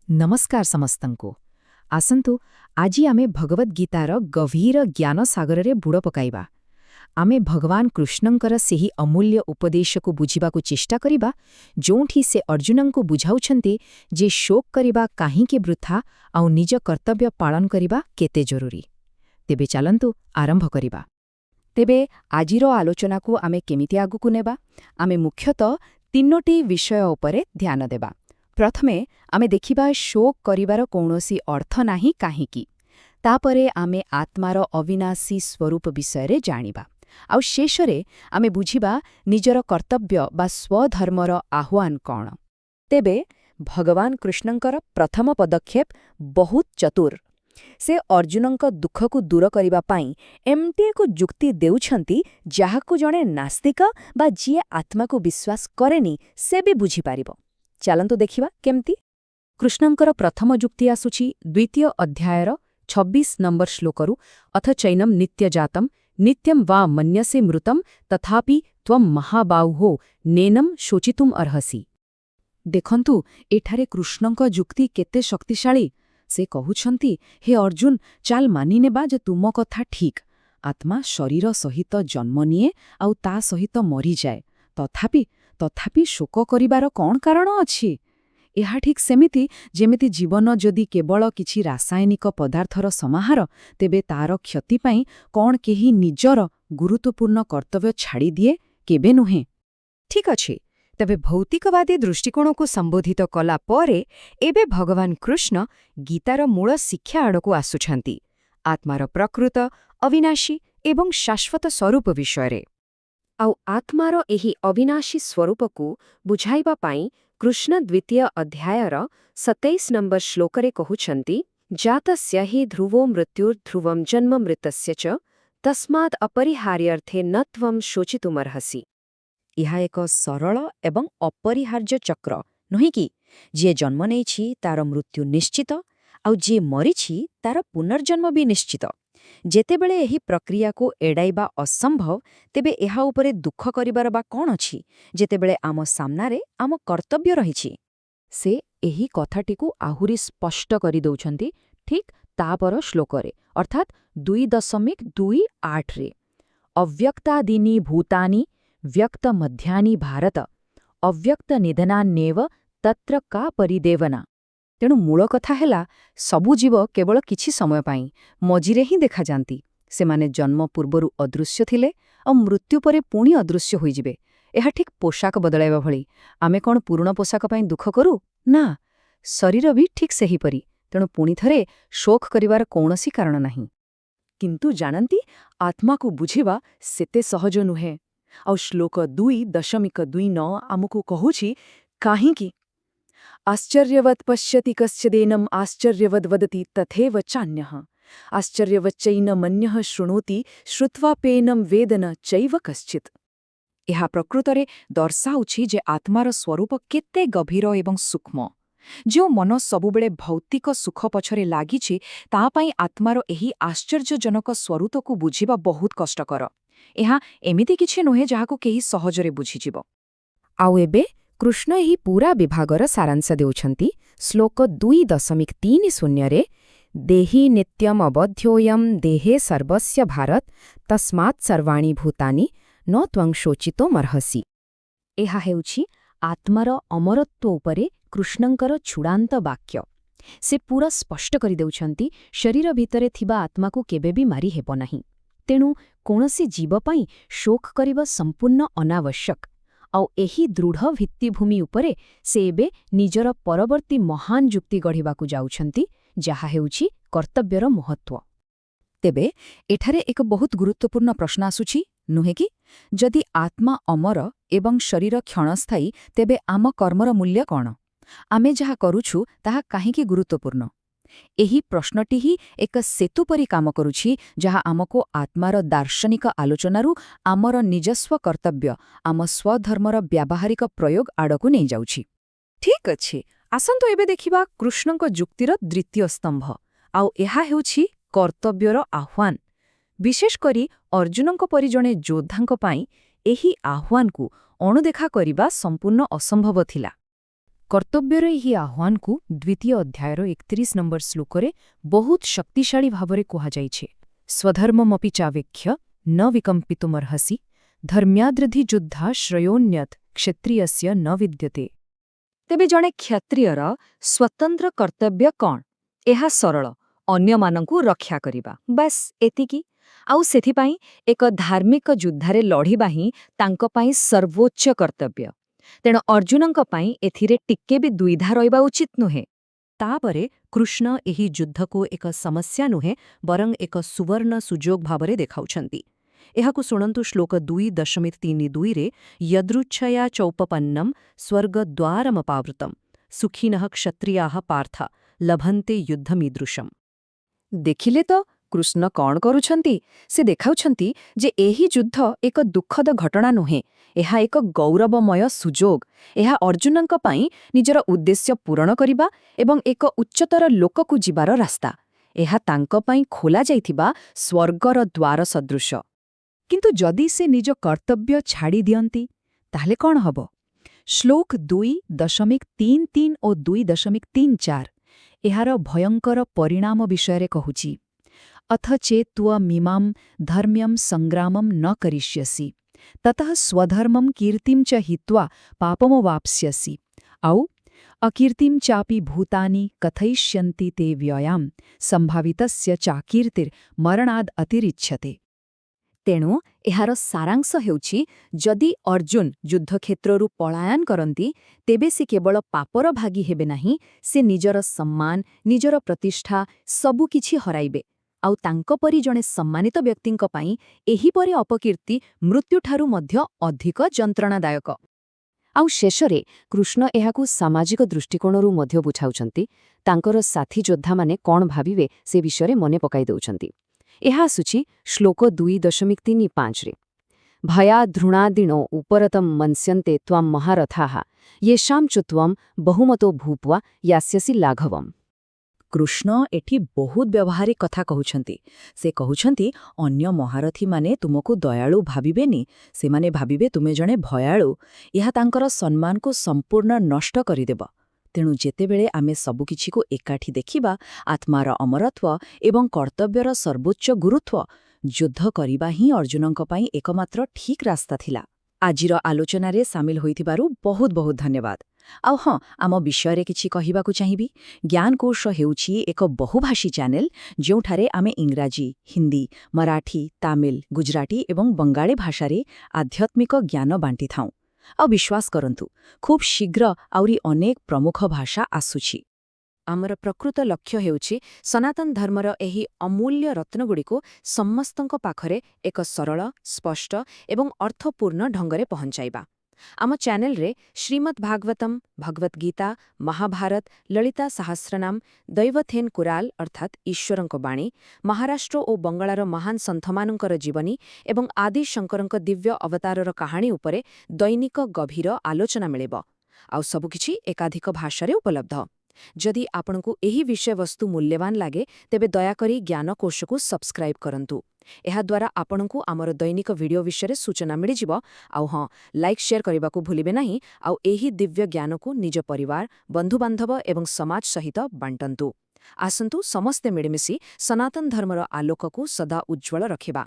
नमस्कार समस्तंको आसंतु आजी आमे भगवद गीतार गभीर ज्ञान सागररे बुड़ पकाइबा आमे भगवान कृष्णंकर सेही अमूल्य उपदेशको बुझिबाको चेष्टा करिबा जोंठी से अर्जुनंको बुझाउछन्ते जे शोक करिबा काहींके वृथा आउ निज कर्तव्य पालन करिबा केते जरूरी। तेबे चालन्तु आरंभ करिबा। तेबे आजिरो आलोचनाकु आमे केमिति आगुकु नेबा आमे मुख्यतः तीनोटी विषय उपरे ध्यान देबा। प्रथमे आमे देखिबा शोक करिबार कौनसी अर्थ नाही काहींकी, तापरे आमे आत्मार अविनाशी स्वरूप विषयरे जानिबा आउ शेषरे आमे बुझिबा निजर कर्तव्य बा स्वधर्मर आह्वान कौन। तेबे भगवान कृष्णंकर प्रथम पदक्षेप बहुत चतुर। से अर्जुनंक दुखकु दूर करिबा पाई एमती एको जुक्ति देउछंती जाहाकु जणे नास्तिक बा जिए आत्माकु विश्वास करेनी से भी बुझी पारिबो। चालंतु देखिबा केमती। कृष्णंकर प्रथम जुक्ति आसुछि द्वितीय अध्यायर 26 नंबर श्लोकरु अथ चैनम नित्यजातम नित्यं वा मन्यसे मृतम तथापि त्वं महाबाहुः नेनम शोचितुम अर्हसि। देखंतु एठारे कृष्णंक जुक्ति केते शक्तिशाली। से कहुछंती हे अर्जुन चाल मानि नेबा जे तुम कथा ठीक, आत्मा शरीर सहित जन्म निए आउ ता सहित मरी जाए, तथापि शोक करिबार कौन कारण अछि। एहा ठीक सेमिति जेमिति जीवन जदि केवल किछि रासायनिक पदार्थर समाहार तेबे तार क्षति पाई कौन केही निजर गुरुत्वपूर्ण कर्तव्य छाड़ी दिए केबे नुहे। ठीक अछि, तेबे भौतिकवादी दृष्टिकोणको संबोधित कला परे एबे भगवान कृष्ण गीतार मूल शिक्षा आड़कु आसुछंती आत्मार प्रकृत अविनाशी एवं शाश्वत स्वरूप विषयरे। आउ आत्मार एही अविनाशी स्वरूपकु बुझाइबा पाई कृष्ण द्वितीय अध्यायर 27 नंबर श्लोकरे कहुछंती जातस्य हि ध्रुवो मृत्युर्ध्रुवं जन्म मृतस्य च तस्मात् अपरिहार्यर्थे न त्वं शोचितुमर्हसि। यह एक सरल एवं अपरिहार्य चक्र नुहे कि जे जन्म नेछि तार मृत्यु निश्चित आउ जे मरिछि तार पुनर्जन्म भी निश्चित। जेतेबेले एही प्रक्रिया को एडाइबा असंभव तेबे एहा उपरे दुख करिबार बा कौन अछि जेतेबेले आम सामनारे आम कर्तव्य रहिछि। से एही कथाटिकु आहुरी स्पष्ट करि दउछन्ती ठीक तापर श्लोकरे अर्थात 2.28 रे अव्यक्तादीनि भूतानि व्यक्त मध्यानि भारत अव्यक्त निधनान्येव तत्र का परिदेवना। तेणु मूल कथा हेला सबु जीव केवल किछि समय पाई मझिरे ही देखा जांती। सेमाने जन्म पूर्वरु अदृश्य थिले और मृत्यु परे पुणी अदृश्य होई जिबे। एहा ठीक पोशाक बदलाइबा भली आमे कोन पुराण पोशाक पाई दुख करू ना, शरीर भी ठीक सही परी। तेणु पुणी थरे शोक करिवार कौनसी कारण नाही। किंतु जानंती आत्मा को बुझिबा सेते सहज नुहे। आउ श्लोक 2.29 आमुको कहुछि काहींकी आश्चर्यवत् पश्यति कश्चिदेनम् आश्चर्यवद् वदति तथैव चान्यः आश्चर्यवच्चैनमन्यः शृणोति श्रुत्वाप्येनं वेद न चैव कश्चित्। एहा प्रकृतरे दर्शाउछि जे आत्मार स्वरूप केते गभीर एवं सूक्ष्म। जो मन सबुबेले भौतिक सुख पछरे लागिछि ता पाई आत्मार एही आश्चर्यजनक स्वरूपको बुझिबा बहुत कष्टकर। एहा एमिति किछि नुहे जाहाको केही सहजरे बुझिजिब। आउ एबे कृष्ण एही पूरा विभागर सारांश देउछन्ती श्लोक 2.30 रे देहि नित्यम अबध्योयम देहे सर्वस्य भारत तस्मात् सर्वाणि भूतानि न त्वं शोचितुमर्हसि। एहा हेउछि आत्मार अमरत्व उपरे कृष्णंकर चूड़ांत वाक्य। से पूरा स्पष्ट करि देउछन्ती शरीर भितरे थिबा आत्माकु केबे भी मारी हेबो नाही। तेणु कौनसी जीव पाई शोक करिबा संपूर्ण अनावश्यक। आउ एही दृढ़ भित्तिभूमि उपरे से एबे निजर परवर्ती महान जुक्ति गढ़िबाकु जाउछन्ती जाहा हेउछि कर्तव्यर महत्व। तेबे एठारे एक बहुत गुरुत्वपूर्ण प्रश्न आसुछि नुहे कि जदि आत्मा अमर एवं शरीर क्षणस्थायी तेबे आम कर्मर मूल्य कौन, आमे जहा करुछु ताहा काहींकी गुरुत्वपूर्ण। एही प्रश्नटी ही एक सेतु परी काम करुछि जहा आमको आत्मार दार्शनिक आलोचनारू आमर निजस्व कर्तव्य आम स्वधर्मर व्यावहारिक प्रयोग आड़कु नहीं जाउछि। ठीक अछि, आसंतु एबे देखिबा कृष्णंक जुक्तिर द्वितीय स्तंभ आउ एहा हेउछि कर्तव्यर आह्वान। विशेष करी अर्जुनंक परि जणे योद्धांक पाई एही आह्वानकु अणुदेखा करिबा संपूर्ण असंभव थिला। କର୍ତ୍ତବ୍ୟର ଏହି ଆହ୍ୱାନକୁ ଦ୍ୱିତୀୟ ଅଧ୍ୟାୟର 31 ନମ୍ବର ଶ୍ଲୋକରେ ବହୁତ ଶକ୍ତିଶାଳୀ ଭାବରେ କୁହାଯାଇଛି। ସ୍ୱଧର୍ମମପି ଚାବେକ୍ଷ୍ୟ ନ ବିକମ୍ପିତୁମର୍ହସି ଧର୍ମ୍ୟାଦ୍ରଧିଯୁଦ୍ଧା ଶ୍ରୟୋନ୍ୟତ୍ କ୍ଷତ୍ରିୟସ୍ୟ ନ ବିଦ୍ୟତେ। ତେବେ ଜଣେ କ୍ଷତ୍ରିୟର ସ୍ୱତନ୍ତ୍ର କର୍ତ୍ତବ୍ୟ କ'ଣ? ଏହା ସରଳ, ଅନ୍ୟମାନଙ୍କୁ ରକ୍ଷା କରିବା, ବାସ୍ ଏତିକି। ଆଉ ସେଥିପାଇଁ ଏକ ଧାର୍ମିକ ଯୁଦ୍ଧରେ ଲଢ଼ିବା ହିଁ ତାଙ୍କ ପାଇଁ ସର୍ବୋଚ୍ଚ କର୍ତ୍ତବ୍ୟ। ତେଣୁ ଅର୍ଜୁନଙ୍କ ପାଇଁ ଏଥିରେ ଟିକେ ବି ଦ୍ୱିଧା ରହିବା ଉଚିତ ନୁହେଁ। ତାପରେ କୃଷ୍ଣ ଏହି ଯୁଦ୍ଧକୁ ଏକ ସମସ୍ୟା ନୁହେଁ ବରଂ ଏକ ସୁବର୍ଣ୍ଣ ସୁଯୋଗ ଭାବରେ ଦେଖାଉଛନ୍ତି। ଏହାକୁ ଶୁଣନ୍ତୁ ଶ୍ଲୋକ 2.32ରେ ୟଦୃଚ୍ଛୟା ଚୌପପନ୍ନମ୍ ସ୍ୱର୍ଗଦ୍ୱାରମପାବୃତମ୍ ସୁଖିନଃ କ୍ଷତ୍ରିୟାଃ ପାର୍ଥ ଲଭନ୍ତେ ଯୁଦ୍ଧମୀଦୃଶମ୍। ଦେଖିଲେ ତ କୃଷ୍ଣ କ'ଣ କରୁଛନ୍ତି? ସେ ଦେଖାଉଛନ୍ତି ଯେ ଏହି ଯୁଦ୍ଧ ଏକ ଦୁଃଖଦ ଘଟଣା ନୁହେଁ, ଏହା ଏକ ଗୌରବମୟ ସୁଯୋଗ। ଏହା ଅର୍ଜୁନଙ୍କ ପାଇଁ ନିଜର ଉଦ୍ଦେଶ୍ୟ ପୂରଣ କରିବା ଏବଂ ଏକ ଉଚ୍ଚତର ଲୋକକୁ ଯିବାର ରାସ୍ତା। ଏହା ତାଙ୍କ ପାଇଁ ଖୋଲାଯାଇଥିବା ସ୍ୱର୍ଗର ଦ୍ୱାର ସଦୃଶ। କିନ୍ତୁ ଯଦି ସେ ନିଜ କର୍ତ୍ତବ୍ୟ ଛାଡ଼ି ଦିଅନ୍ତି ତାହେଲେ କ'ଣ ହେବ? ଶ୍ଲୋକ 2.33 ଓ 2.34 ଏହାର ଭୟଙ୍କର ପରିଣାମ ବିଷୟରେ କହୁଛି। ଅଥ ଚେତ୍ତ୍ୱମିମାଂ ଧର୍ମ୍ମ୍ୟଂ ସଂଗ୍ରାମଂ ନ କରିଷ୍ୟସି ତତଃ ସ୍ୱଧର୍ମଂ କୀର୍ତ୍ତିଂ ଚ ହିତ୍ୱା ପାପମବାପ୍ସ୍ୟସି ଆଉ ଅକୀର୍ତ୍ତିଂ ଚାପି ଭୂତାନି କଥୟିଷ୍ୟନ୍ତି તે વ્યયામ ସମ୍ଭାବିତସ୍ୟ ଚାକୀର୍ତ୍ତିର୍ମରଣାଦ୍ ଅତିରିଚ୍ୟତେ। ତେଣୁ ଏହାର ସାରାଂଶ ହେଉଛି, ଯଦି ଅର୍ଜୁନ ଯୁଦ୍ଧକ୍ଷେତ୍ରରୁ ପଳାୟନ କରନ୍ତି ତେବେ ସେ କେବଳ ପାପର ଭାଗୀ ହେବେ ନାହିଁ, ସେ ନିଜର ସମ୍ମାନ, ନିଜର ପ୍ରତିଷ୍ଠା ସବୁକିଛି ହରାଇବେ। ଆଉ ତାଙ୍କ ପରି ଜଣେ ସମ୍ମାନିତ ବ୍ୟକ୍ତିଙ୍କ ପାଇଁ ଏହିପରି ଅପକୀର୍ତ୍ତି ମୃତ୍ୟୁଠାରୁ ମଧ୍ୟ ଅଧିକ ଯନ୍ତ୍ରଣାଦାୟକ। ଆଉ ଶେଷରେ କୃଷ୍ଣ ଏହାକୁ ସାମାଜିକ ଦୃଷ୍ଟିକୋଣରୁ ମଧ୍ୟ ବୁଝାଉଛନ୍ତି। ତାଙ୍କର ସାଥୀ ଯୋଦ୍ଧାମାନେ କ'ଣ ଭାବିବେ ସେ ବିଷୟରେ ମନେ ପକାଇ ଦେଉଛନ୍ତି। ଏହା ଆସୁଛି ଶ୍ଲୋକ 2.35ରେ ଭୟାଦୃଣାଦିଣୋ ଉପରତମ୍ ମନ୍ସ୍ୟନ୍ତେ ତ୍ୱାଂ ମହାରଥାଃ ୟେଷାଂ ଚ ତ୍ୱଂ ବହୁମତୋ ଭୂତ୍ୱା ୟାସ୍ୟସି ଲାଘବମ୍। କୃଷ୍ଣ ଏଠି ବହୁତ ବ୍ୟବହାରିକ କଥା କହୁଛନ୍ତି। ସେ କହୁଛନ୍ତି, ଅନ୍ୟ ମହାରଥୀମାନେ ତୁମକୁ ଦୟାଳୁ ଭାବିବେନି, ସେମାନେ ଭାବିବେ ତୁମେ ଜଣେ ଭୟାଳୁ। ଏହା ତାଙ୍କର ସମ୍ମାନକୁ ସମ୍ପୂର୍ଣ୍ଣ ନଷ୍ଟ କରିଦେବ। ତେଣୁ ଯେତେବେଳେ ଆମେ ସବୁକିଛିକୁ ଏକାଠି ଦେଖିବା, ଆତ୍ମାର ଅମରତ୍ୱ ଏବଂ କର୍ତ୍ତବ୍ୟର ସର୍ବୋଚ୍ଚ ଗୁରୁତ୍ୱ, ଯୁଦ୍ଧ କରିବା ହିଁ ଅର୍ଜୁନଙ୍କ ପାଇଁ ଏକମାତ୍ର ଠିକ୍ ରାସ୍ତା ଥିଲା। ଆଜିର ଆଲୋଚନାରେ ସାମିଲ ହୋଇଥିବାରୁ ବହୁତ ବହୁତ ଧନ୍ୟବାଦ। ଆଉ ହଁ, ଆମ ବିଷୟରେ କିଛି କହିବାକୁ ଚାହିଁବି। ଜ୍ଞାନକୋଷ ହେଉଛି ଏକ ବହୁଭାଷୀ ଚ୍ୟାନେଲ, ଯେଉଁଠାରେ ଆମେ ଇଂରାଜୀ, ହିନ୍ଦୀ, ମରାଠୀ, ତାମିଲ, ଗୁଜରାଟୀ ଏବଂ ବଙ୍ଗାଳୀ ଭାଷାରେ ଆଧ୍ୟାତ୍ମିକ ଜ୍ଞାନ ବାଣ୍ଟିଥାଉଁ। ଆଉ ବିଶ୍ୱାସ କରନ୍ତୁ, ଖୁବ୍ ଶୀଘ୍ର ଆହୁରି ଅନେକ ପ୍ରମୁଖ ଭାଷା ଆସୁଛି। ଆମର ପ୍ରକୃତ ଲକ୍ଷ୍ୟ ହେଉଛି ସନାତନ ଧର୍ମର ଏହି ଅମୂଲ୍ୟ ରତ୍ନଗୁଡ଼ିକୁ ସମସ୍ତଙ୍କ ପାଖରେ ଏକ ସରଳ, ସ୍ପଷ୍ଟ ଏବଂ ଅର୍ଥପୂର୍ଣ୍ଣ ଢଙ୍ଗରେ ପହଞ୍ଚାଇବା। ଆମ ଚ୍ୟାନେଲରେ ଶ୍ରୀମଦ୍ ଭାଗବତମ୍, ଭଗବତ ଗୀତା, ମହାଭାରତ, ଲଳିତା ସହସ୍ରନାମ, ଦୈବଥେନ କୁରାଲ ଅର୍ଥାତ୍ ଈଶ୍ୱରଙ୍କ ବାଣୀ, ମହାରାଷ୍ଟ୍ର ଓ ବଙ୍ଗଳାର ମହାନ ସନ୍ଥମାନଙ୍କର ଜୀବନୀ ଏବଂ ଆଦି ଶଙ୍କରଙ୍କ ଦିବ୍ୟ ଅବତାରର କାହାଣୀ ଉପରେ ଦୈନିକ ଗଭୀର ଆଲୋଚନା ମିଳିବ। ଆଉ ସବୁକିଛି ଏକାଧିକ ଭାଷାରେ ଉପଲବ୍ଧ। ଯଦି ଆପଣଙ୍କୁ ଏହି ବିଷୟବସ୍ତୁ ମୂଲ୍ୟବାନ ଲାଗେ ତେବେ ଦୟାକରି ଜ୍ଞାନକୋଷକୁ ସବସ୍କ୍ରାଇବ୍ କରନ୍ତୁ। ଏହାଦ୍ୱାରା ଆପଣଙ୍କୁ ଆମର ଦୈନିକ ଭିଡିଓ ବିଷୟରେ ସୂଚନା ମିଳିଯିବ। ଆଉ ହଁ, ଲାଇକ୍ ସେୟାର କରିବାକୁ ଭୁଲିବେ ନାହିଁ। ଆଉ ଏହି ଦିବ୍ୟ ଜ୍ଞାନକୁ ନିଜ ପରିବାର, ବନ୍ଧୁବାନ୍ଧବ ଏବଂ ସମାଜ ସହିତ ବାଣ୍ଟନ୍ତୁ। ଆସନ୍ତୁ ସମସ୍ତେ ମିଳିମିଶି ସନାତନ ଧର୍ମର ଆଲୋକକୁ ସଦା ଉଜ୍ଜ୍ୱଳ ରଖିବା।